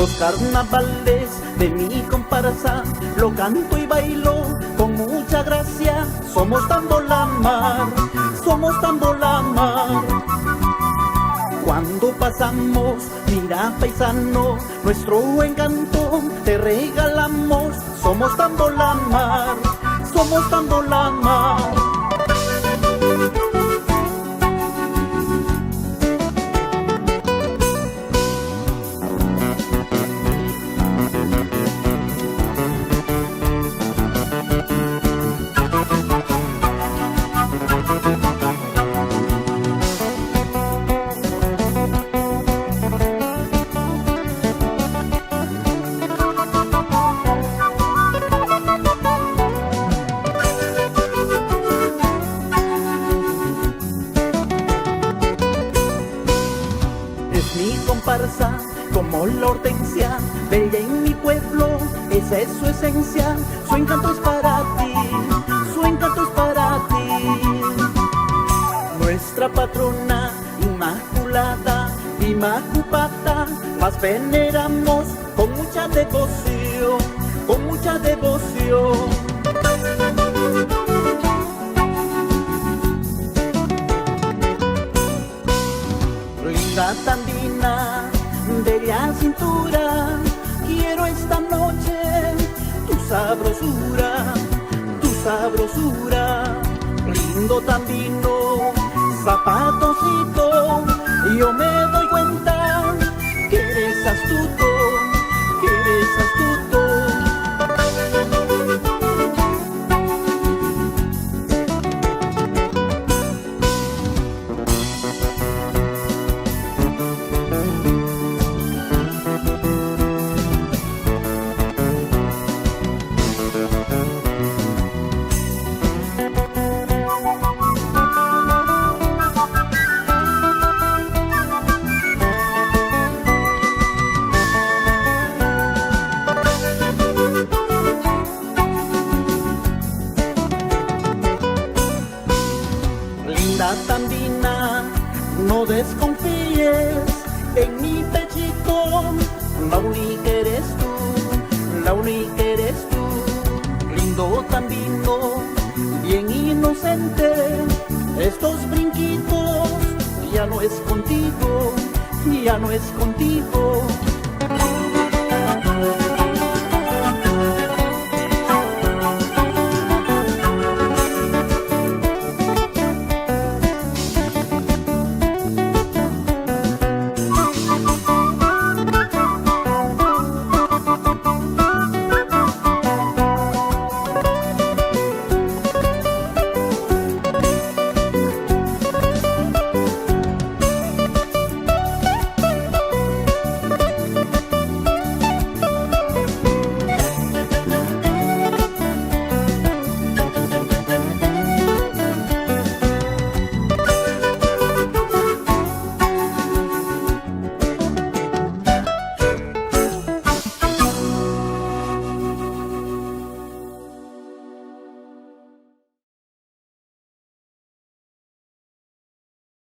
Los carnavales de mi comparsa lo canto y bailo con mucha gracia. Somos Tambolamar, somos Tambolamar. Cuando pasamos, mira paisano, nuestro encanto te regalamos. Somos Tambolamar, somos Tambolamar. Mi comparsa como la hortensia, bella en mi pueblo, esa es su esencia. Su encanto es para ti, su encanto es para ti. Nuestra patrona inmaculada, Imacupata, más veneramos con mucha devoción, con mucha devoción. Linda Tandina, bella cintura, quiero esta noche tu sabrosura, tu sabrosura. Lindo Tambino, zapatocito, yo me doy cuenta que eres astuto, que eres astuto. Linda Tandina, no desconfíes en mi pechito, la única eres tú, la única eres tú. Lindo Tambino, bien inocente, estos brinquitos ya no es contigo, ya no es contigo.